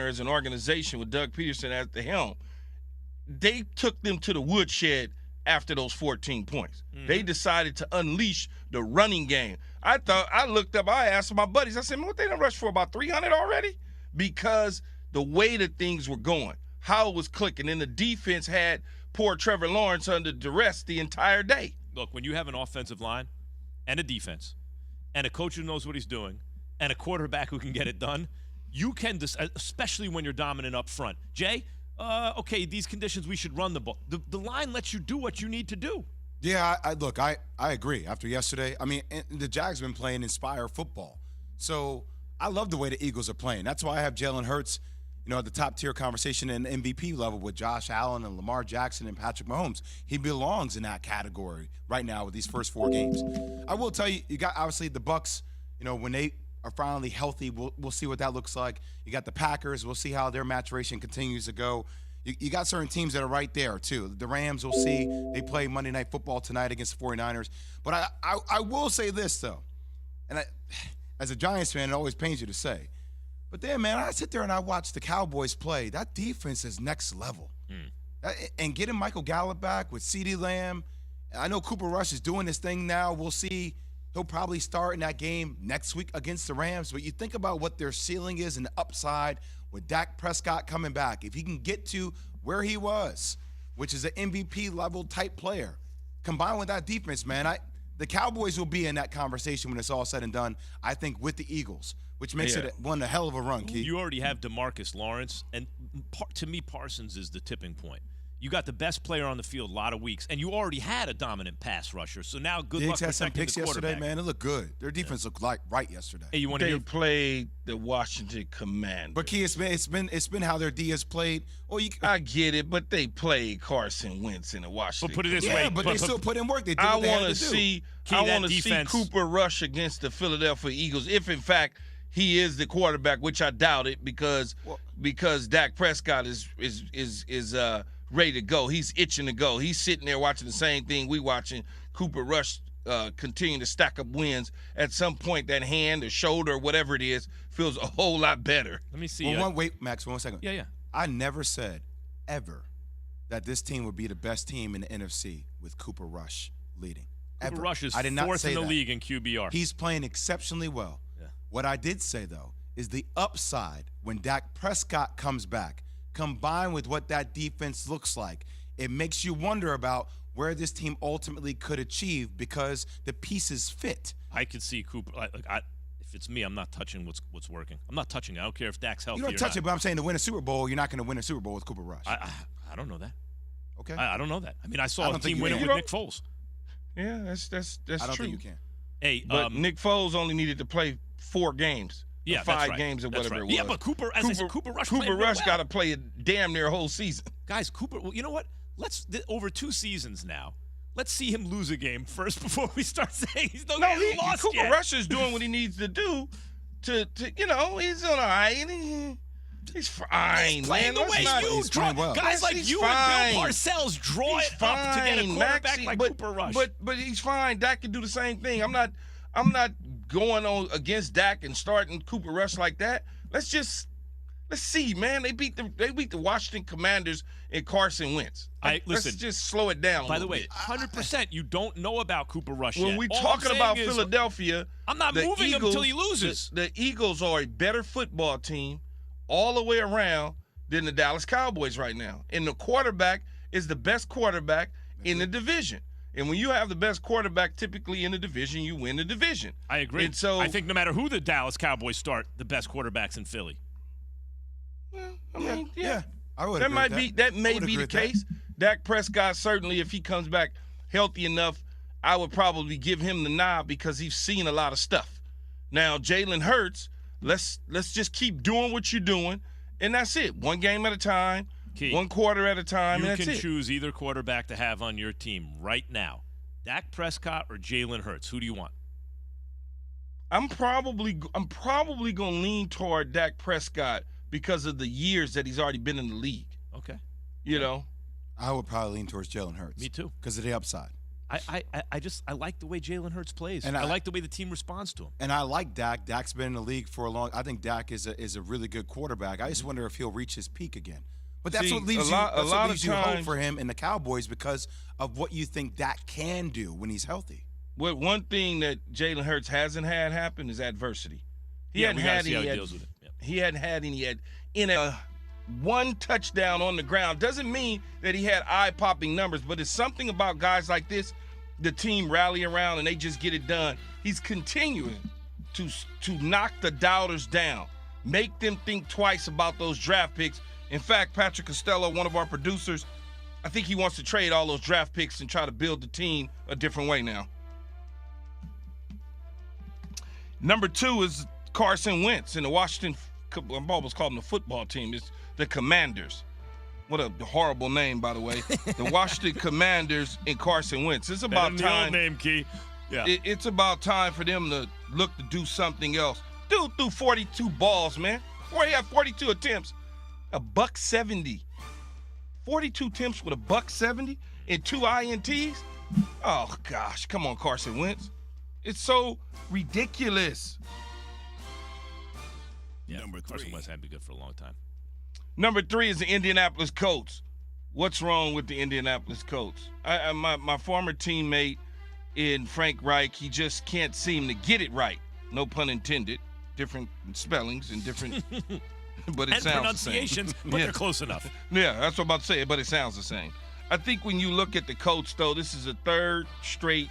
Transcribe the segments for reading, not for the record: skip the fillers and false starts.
as an organization with Doug Peterson at the helm, they took them to the woodshed after those 14 points. Mm-hmm. They decided to unleash the running game. I looked up, I asked my buddies, I said, what, they done rushed for about 300 already? Because the way that things were going, how it was clicking, and the defense had poor Trevor Lawrence under duress the entire day. Look, when you have an offensive line and a defense and a coach who knows what he's doing and a quarterback who can get it done, you can, especially when you're dominant up front. Jay, okay, these conditions, we should run the ball. The line lets you do what you need to do. Yeah, I agree. After yesterday, I mean, the Jags have been playing inspire football. So I love the way the Eagles are playing. That's why I have Jalen Hurts, at the top-tier conversation in MVP level with Josh Allen and Lamar Jackson and Patrick Mahomes. He belongs in that category right now with these first 4 games. I will tell you, you got obviously the Bucs, when they are finally healthy, we'll see what that looks like. You got the Packers. We'll see how their maturation continues to go. You got certain teams that are right there, too. The Rams, we'll see. They play Monday Night Football tonight against the 49ers. But I will say this, though, and as a Giants fan, it always pains you to say, but then, man, I sit there and I watch the Cowboys play. That defense is next level. And getting Michael Gallup back with CeeDee Lamb, I know Cooper Rush is doing this thing now. We'll see. He'll probably start in that game next week against the Rams. But you think about what their ceiling is and the upside with Dak Prescott coming back. If he can get to where he was, which is an MVP-level type player, combined with that defense, man, the Cowboys will be in that conversation when it's all said and done, I think, with the Eagles, which makes it one hell of a run, Keith. You already have DeMarcus Lawrence, and to me, Parsons is the tipping point. You got the best player on the field a lot of weeks, and you already had a dominant pass rusher. So now good luck protecting the quarterback. Yesterday, man. It looked good. Their defense looked like right yesterday. Hey, you want to They hear? played the Washington Commanders. But Key, it's been how their D has played. I get it, but they played Carson Wentz in the Washington. But put it this way, but they still put in work. They did I what they had want to to do. see Cooper Rush against the Philadelphia Eagles, if in fact he is the quarterback, which I doubt it, because Dak Prescott is ready to go. He's itching to go. He's sitting there watching the same thing we watching. Cooper Rush continue to stack up wins. At some point, that hand or shoulder or whatever it is feels a whole lot better. Let me see. Wait, Max, 1 second. Yeah. I never said ever that this team would be the best team in the NFC with Cooper Rush leading. Cooper Rush is I did not fourth say in the that. league in QBR. He's playing exceptionally well. Yeah. What I did say, though, is the upside when Dak Prescott comes back, combined with what that defense looks like, it makes you wonder about where this team ultimately could achieve because the pieces fit. I could see Cooper. If it's me, I'm not touching what's working. I'm not touching it. I don't care if Dak's healthy. You don't touch it, but I'm saying to win a Super Bowl, you're not going to win a Super Bowl with Cooper Rush. I don't know that. Okay. I don't know that. I mean, I saw a team win it with Nick Foles. Yeah, that's true. I don't think you can. Hey, but Nick Foles only needed to play 4 games. Yeah, 5 games or whatever it was. Yeah, but Cooper Rush. Cooper Rush got to play a damn near whole season. Guys, Cooper. Well, you know what? Over 2 seasons now. Let's see him lose a game first before we start saying he's lost Cooper yet. Rush is doing what he needs to do. He's on all right. He's fine, he's playing man. the way you draw. Well. Guys like you and Bill Parcells draw it up to get a quarterback like Cooper Rush. But he's fine. Dak can do the same thing. I'm not going on against Dak and starting Cooper Rush like that. Let's see, man. They beat the Washington Commanders and Carson Wentz. Let's just slow it down. By the way, 100%, you don't know about Cooper Rush when yet. we're talking about Philadelphia, I'm not moving him until he loses. The Eagles are a better football team all the way around than the Dallas Cowboys right now. And the quarterback is the best quarterback in the division. And when you have the best quarterback typically in the division, you win the division. I agree. And so I think no matter who the Dallas Cowboys start, the best quarterback's in Philly. Well, I mean, yeah. I would That may be the case. Dak Prescott, certainly, if he comes back healthy enough, I would probably give him the nod because he's seen a lot of stuff. Now, Jalen Hurts, let's just keep doing what you're doing, and that's it. One game at a time, one quarter at a time, and that's it. You can choose either quarterback to have on your team right now. Dak Prescott or Jalen Hurts. Who do you want? I'm probably going to lean toward Dak Prescott because of the years that he's already been in the league. Okay. You know? I would probably lean towards Jalen Hurts. Me too. Because of the upside. I like the way Jalen Hurts plays. And I like the way the team responds to him. And I like Dak. Dak's been in the league for a long. I think Dak is a really good quarterback. I just wonder if he'll reach his peak again. But that's what leaves you hope for him and the Cowboys because of what you think Dak can do when he's healthy. Well, one thing that Jalen Hurts hasn't had happen is adversity. He hadn't had any in a one touchdown on the ground. Doesn't mean that he had eye-popping numbers, but it's something about guys like this, the team rally around and they just get it done. He's continuing to knock the doubters down, make them think twice about those draft picks. In fact, Patrick Costello, one of our producers, I think he wants to trade all those draft picks and try to build the team a different way now. Number 2 is Carson Wentz in the Washington, I'm almost calling them the football team. It's the Commanders. What a horrible name, by the way. The Washington Commanders and Carson Wentz. It's about time. Name, Key. Yeah. It's about time for them to look to do something else. Dude threw 42 balls, man. Or he had 42 attempts. $170. 42 attempts with $170 and 2 INTs? Oh, gosh. Come on, Carson Wentz. It's so ridiculous. Yeah, Carson Wentz had to be good for a long time. Number 3 is the Indianapolis Colts. What's wrong with the Indianapolis Colts? My former teammate in Frank Reich, he just can't seem to get it right. No pun intended. Different spellings and different... But it and sounds pronunciations, the same. But they're close enough. Yeah, that's what I'm about to say, but it sounds the same. I think when you look at the Colts, though, this is a third straight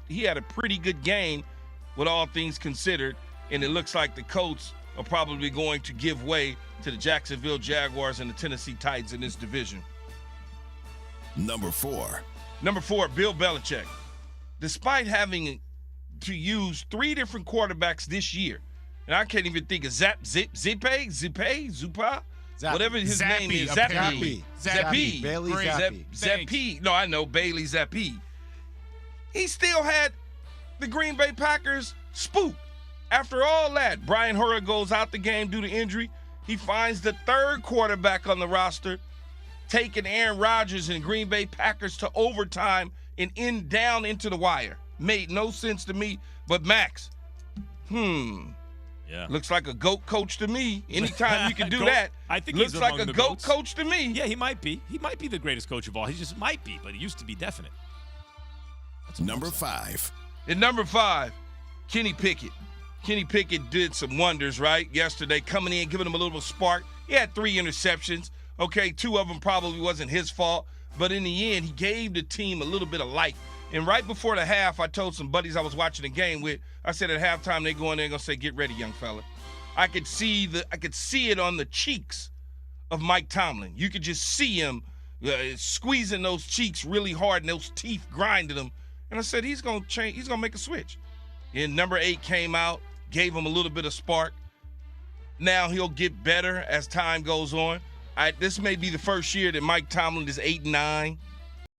he had a pretty good game with all things considered, and it looks like the Colts are probably going to give way to the Jacksonville Jaguars and the Tennessee Titans in this division. Number 4, Bill Belichick. Despite having to use 3 different quarterbacks this year, and I can't even think of Zupa, whatever his name is, Zappe. Bailey Zappe. Zappe. No, I know, Bailey Zappe. He still had the Green Bay Packers spooked. After all that, Brian Hoyer goes out the game due to injury. He finds the 3rd quarterback on the roster, taking Aaron Rodgers and Green Bay Packers to overtime and down into the wire. Made no sense to me, but Max, yeah, looks like a GOAT coach to me. Anytime you can do that, I think looks he's like among a the GOAT GOATs. coach to me. Yeah, he might be. He might be the greatest coach of all. He just might be, but he used to be definite. Number 5, And number 5, Kenny Pickett. Kenny Pickett did some wonders, right? Yesterday, coming in, giving him a little spark. He had 3 interceptions. Okay, 2 of them probably wasn't his fault. But in the end, he gave the team a little bit of life. And right before the half, I told some buddies I was watching the game with, I said at halftime, they go in there and going to say, get ready, young fella. I could see it on the cheeks of Mike Tomlin. You could just see him squeezing those cheeks really hard and those teeth grinding them. And I said, he's going to change. He's going to make a switch. And number 8 came out, gave him a little bit of spark. Now he'll get better as time goes on. This may be the first year that Mike Tomlin is 8-9.